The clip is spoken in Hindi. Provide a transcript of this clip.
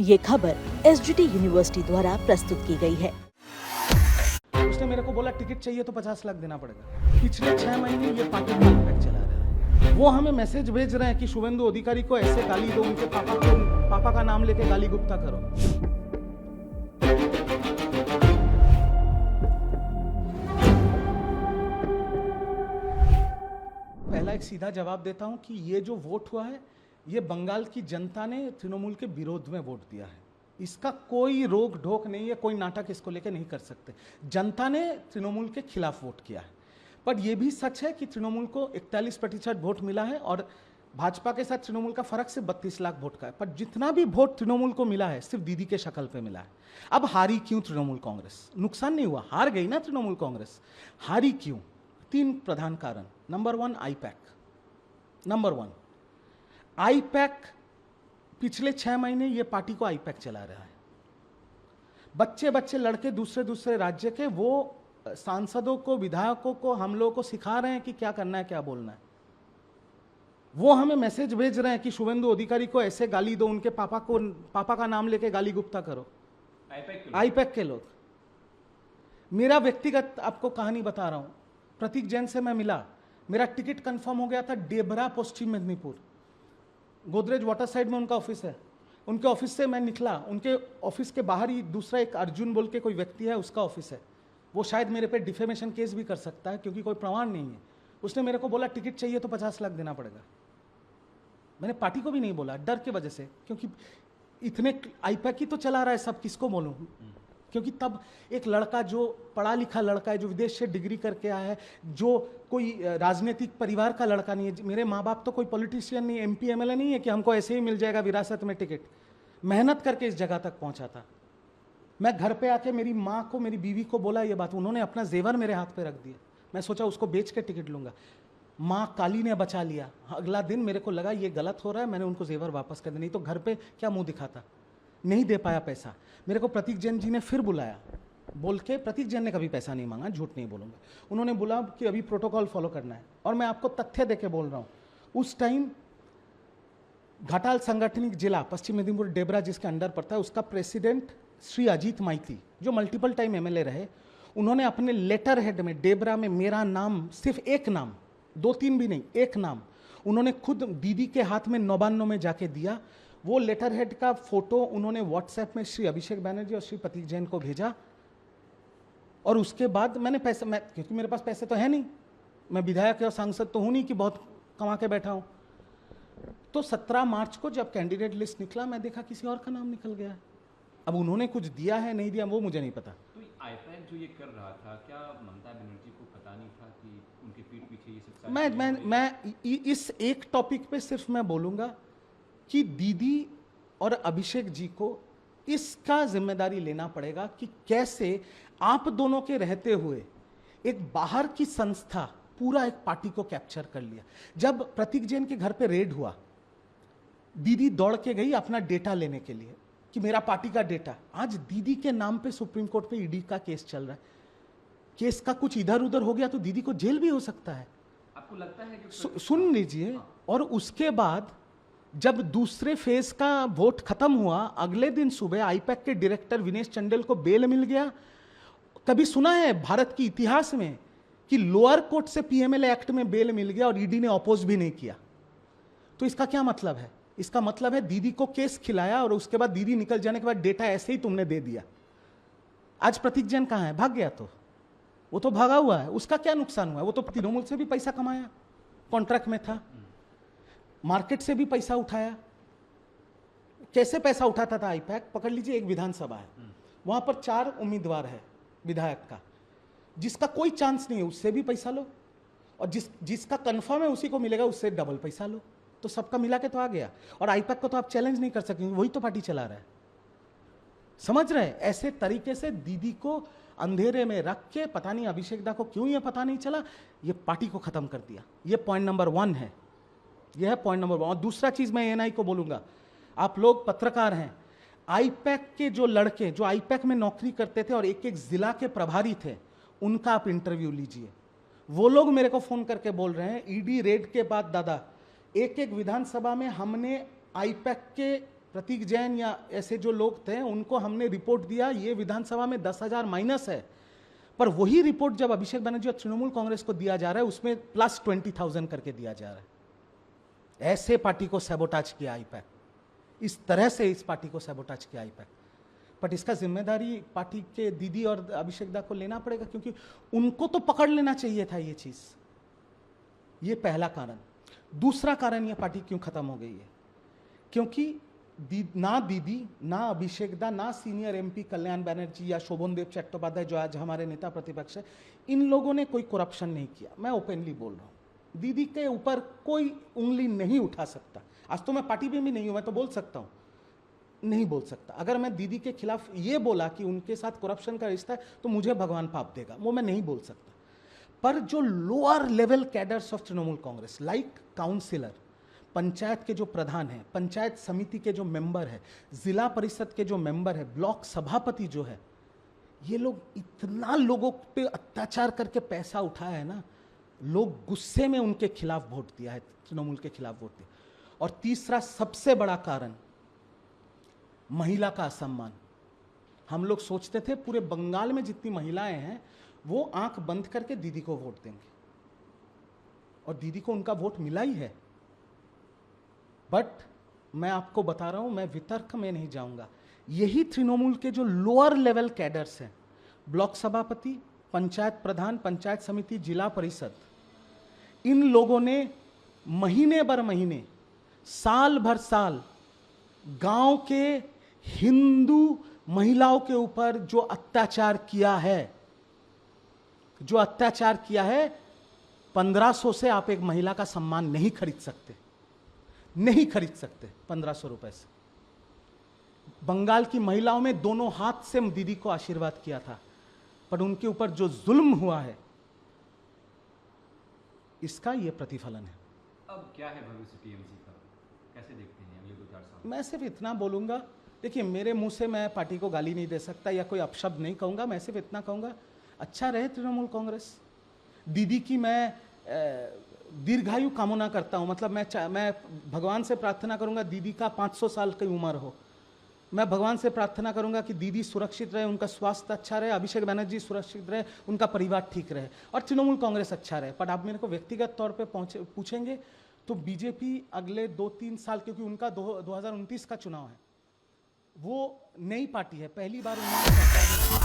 ये खबर एसजीटी यूनिवर्सिटी द्वारा प्रस्तुत की गई है। उसने मेरे को बोला टिकट चाहिए तो 50 लाख देना पड़ेगा। पिछले 6 महीने ये पार्टी का इम्पैक्ट चला रहा है। वो हमें मैसेज भेज रहे हैं कि शुभेंदु अधिकारी को ऐसे गाली दो, उनके पापा का नाम लेके गाली गुप्ता करो। पहला एक सीधा जवाब देता हूं कि ये जो वोट हुआ है, ये बंगाल की जनता ने तृणमूल के विरोध में वोट दिया है। इसका कोई रोक ढोक नहीं है, कोई नाटक इसको लेके नहीं कर सकते। जनता ने तृणमूल के खिलाफ वोट किया है। पर यह भी सच है कि तृणमूल को 41% वोट मिला है और भाजपा के साथ तृणमूल का फर्क सिर्फ 32 लाख वोट का है। पर जितना भी वोट तृणमूल को मिला है सिर्फ दीदी के शक्ल पे मिला है। अब हारी क्यों तृणमूल कांग्रेस? नुकसान नहीं हुआ, हार गई ना तृणमूल कांग्रेस। हारी क्यों? 3 प्रधान कारण। Number 1 IUPAC. नंबर 1 आईपैक, पिछले 6 महीने ये पार्टी को आईपैक चला रहा है। बच्चे लड़के दूसरे राज्य के वो सांसदों को, विधायकों को, हम लोगों को सिखा रहे हैं कि क्या करना है, क्या बोलना है। वो हमें मैसेज भेज रहे हैं कि शुभेंदु अधिकारी को ऐसे गाली दो, उनके पापा का नाम लेके गाली गुप्ता करो। आईपैक के लोग। मेरा व्यक्तिगत आपको कहानी बता रहा हूं। प्रतीक जैन से मैं मिला, मेरा टिकट कंफर्म हो गया था डेबरा, पश्चिम मेदिनीपुर। गोदरेज वाटर साइड में उनका ऑफिस है। उनके ऑफिस से मैं निकला, उनके ऑफिस के बाहर ही दूसरा एक अर्जुन बोल के कोई व्यक्ति है, उसका ऑफिस है। वो शायद मेरे पे डिफेमेशन केस भी कर सकता है क्योंकि कोई प्रमाण नहीं है। उसने मेरे को बोला टिकट चाहिए तो 50 लाख देना पड़ेगा। मैंने पार्टी को भी नहीं बोला, डर के वजह से, क्योंकि इतने आईपैक ही तो चला रहा है सब, किसको बोलूं? क्योंकि तब एक लड़का जो पढ़ा लिखा लड़का है, जो विदेश से डिग्री करके आया है, जो कोई राजनीतिक परिवार का लड़का नहीं है। मेरे माँ बाप तो कोई पॉलिटिशियन नहीं, एमपी एमएलए नहीं है कि हमको ऐसे ही मिल जाएगा विरासत में टिकट। मेहनत करके इस जगह तक पहुंचा था। मैं घर पे आके मेरी माँ को, मेरी बीवी को बोला ये बात, उन्होंने अपना जेवर मेरे हाथ पे रख दिया। मैं सोचा उसको बेच के टिकट लूंगा। माँ काली ने बचा लिया। अगला दिन मेरे को लगा ये गलत हो रहा है, मैंने उनको जेवर वापस कर दिया, नहीं तो घर पे क्या मुंह दिखाता। नहीं दे पाया पैसा। मेरे को प्रतीक जैन जी ने फिर बुलाया, बोल के, प्रतीक जैन ने कभी पैसा नहीं मांगा, झूठ नहीं बोलूंगा। उन्होंने बोला कि अभी प्रोटोकॉल फॉलो करना है। और मैं आपको तथ्य देके बोल रहा हूँ, उस टाइम घाटाल सांगठनिक जिला पश्चिम मेदिनीपुर डेबरा जिसके अंडर पड़ता है, उसका प्रेसिडेंट श्री अजीत माइती, जो मल्टीपल टाइम एमएलए रहे, उन्होंने अपने लेटर हेड में डेबरा में मेरा नाम, सिर्फ एक नाम, 2-3 भी नहीं, एक नाम, उन्होंने खुद दीदी के हाथ में 99 में जाके दिया। वो लेटर हेड का फोटो उन्होंने व्हाट्सएप में श्री अभिषेक बैनर्जी और श्री प्रतीक जैन को भेजा। और उसके बाद मैंने पैसे, क्योंकि मेरे पास पैसे तो है नहीं, मैं विधायक और सांसद तो हूं नहीं कि बहुत कमा के बैठा हूं। तो 17 मार्च को जब कैंडिडेट लिस्ट निकला, मैं देखा किसी और का नाम निकल गया। अब उन्होंने कुछ दिया है नहीं दिया वो मुझे नहीं पता। तो आईपैक जो ये कर रहा था, क्या ममता बनर्जी को पता नहीं था कि उनके पीठ पीछे ये सब? मैं इस एक टॉपिक पे सिर्फ मैं बोलूंगा कि दीदी और अभिषेक जी को इसका जिम्मेदारी लेना पड़ेगा कि कैसे आप दोनों के रहते हुए एक बाहर की संस्था पूरा एक पार्टी को कैप्चर कर लिया। जब प्रतीक जैन के घर पे रेड हुआ, दीदी दौड़ के गई अपना डेटा लेने के लिए कि मेरा पार्टी का डेटा। आज दीदी के नाम पे सुप्रीम कोर्ट पे ईडी का केस चल रहा है। केस का कुछ इधर उधर हो गया तो दीदी को जेल भी हो सकता है। आपको लगता है कि सुन लीजिए। और उसके बाद जब दूसरे फेज का वोट खत्म हुआ, अगले दिन सुबह आईपैक के डायरेक्टर विनेश चंडेल को बेल मिल गया। कभी सुना है भारत के इतिहास में कि लोअर कोर्ट से पीएमएलए एक्ट में बेल मिल गया और ईडी ने अपोज भी नहीं किया? तो इसका क्या मतलब है? इसका मतलब है दीदी को केस खिलाया और उसके बाद दीदी निकल जाने के बाद डेटा ऐसे ही तुमने दे दिया। आज प्रतीक जैन कहां है? भाग गया। तो वो तो भागा हुआ है, उसका क्या नुकसान हुआ है? वो तो तृणमूल से भी पैसा कमाया, कॉन्ट्रैक्ट में था, मार्केट से भी पैसा उठाया। कैसे पैसा उठाता था आईपैक? पकड़ लीजिए, एक विधानसभा है, वहां पर 4 उम्मीदवार है विधायक का, जिसका कोई चांस नहीं है उससे भी पैसा लो, और जिसका कंफर्म है उसी को मिलेगा, उससे डबल पैसा लो। तो सबका मिला के तो आ गया। और आईपैक को तो आप चैलेंज नहीं कर सकेंगे, वही तो पार्टी चला रहा है। समझ रहे हैं? ऐसे तरीके से दीदी को अंधेरे में रख के, पता नहीं अभिषेक दा को क्यों ये पता नहीं चला, ये पार्टी को खत्म कर दिया। ये पॉइंट नंबर 1 है। यह है पॉइंट नंबर 1। और दूसरा चीज मैं एएनआई को बोलूंगा, आप लोग पत्रकार हैं, आईपैक के जो लड़के जो आईपैक में नौकरी करते थे और एक एक जिला के प्रभारी थे, उनका आप इंटरव्यू लीजिए। वो लोग मेरे को फोन करके बोल रहे हैं ईडी रेड के बाद दादा एक एक विधानसभा में हमने आईपैक के प्रतीक जैन या ऐसे जो लोग थे उनको हमने रिपोर्ट दिया ये विधानसभा में 10,000 माइनस है, पर वही रिपोर्ट जब अभिषेक बनर्जी और तृणमूल कांग्रेस को दिया जा रहा है उसमें प्लस 20,000 करके दिया जा रहा है। ऐसे पार्टी को सैबोटाज किया आईपैक, इस तरह से इस पार्टी को सैबोटाज किया आईपैक। बट इसका जिम्मेदारी पार्टी के दीदी और अभिषेक दा को लेना पड़ेगा, क्योंकि उनको तो पकड़ लेना चाहिए था ये चीज। ये पहला कारण। दूसरा कारण ये पार्टी क्यों खत्म हो गई है, क्योंकि ना दीदी, ना अभिषेक दा, ना सीनियर एमपी कल्याण बनर्जी या शोभनदेव चट्टोपाध्याय जो आज हमारे नेता प्रतिपक्ष है, इन लोगों ने कोई करप्शन नहीं किया। मैं ओपनली बोल रहा हूं, दीदी के ऊपर कोई उंगली नहीं उठा सकता। आज तो मैं पार्टी में भी नहीं हूं, मैं तो बोल सकता हूं, नहीं बोल सकता। अगर मैं दीदी के खिलाफ ये बोला कि उनके साथ करप्शन का रिश्ता है तो मुझे भगवान पाप देगा, वो मैं नहीं बोल सकता। पर जो lower level cadres of Trinamool Congress, like councillor, panchayat के जो प्रधान है, पंचायत समिति के जो मेंबर है, जिला परिषद के जो मेंबर है, ब्लॉक सभापति जो है, ये लोग इतना लोगों पे अत्याचार करके पैसा उठाया है ना, लोग गुस्से में उनके खिलाफ वोट दिया है, तृणमूल के खिलाफ वोट दिया। और तीसरा सबसे बड़ा कारण, महिला का असम्मान। हम लोग सोचते थे पूरे बंगाल में जितनी महिलाएं हैं वो आंख बंद करके दीदी को वोट देंगे, और दीदी को उनका वोट मिला ही है। बट मैं आपको बता रहा हूं, मैं वितर्क में नहीं जाऊंगा, यही तृणमूल के जो लोअर लेवल कैडर्स हैं, ब्लॉक सभापति, पंचायत प्रधान, पंचायत समिति, जिला परिषद, इन लोगों ने महीने भर महीने, साल भर साल गांव के हिंदू महिलाओं के ऊपर जो अत्याचार किया है, 1500 से आप एक महिला का सम्मान नहीं खरीद सकते, नहीं खरीद सकते 1500 रुपए से। बंगाल की महिलाओं में दोनों हाथ से दीदी को आशीर्वाद किया था, पर उनके ऊपर जो जुल्म हुआ है इसका यह प्रतिफलन है। अब क्या है भविष्य टीएमसी का, कैसे देखते हैं अगले 2-4 साल? मैं सिर्फ इतना बोलूंगा, देखिए मेरे मुंह से मैं पार्टी को गाली नहीं दे सकता या कोई अपशब्द नहीं कहूंगा, मैं सिर्फ इतना कहूंगा, अच्छा रहे तृणमूल कांग्रेस। दीदी की मैं दीर्घायु कामना करता हूं, मतलब मैं भगवान से प्रार्थना करूंगा दीदी का 500 साल की उम्र हो। मैं भगवान से प्रार्थना करूंगा कि दीदी सुरक्षित रहे, उनका स्वास्थ्य अच्छा रहे, अभिषेक बनर्जी सुरक्षित रहे, उनका परिवार ठीक रहे, और तृणमूल कांग्रेस अच्छा रहे। पर आप मेरे को व्यक्तिगत तौर पे पूछेंगे तो बीजेपी अगले 2-3 साल, क्योंकि उनका 2029 का चुनाव है, वो नई पार्टी है, पहली बार उन्होंने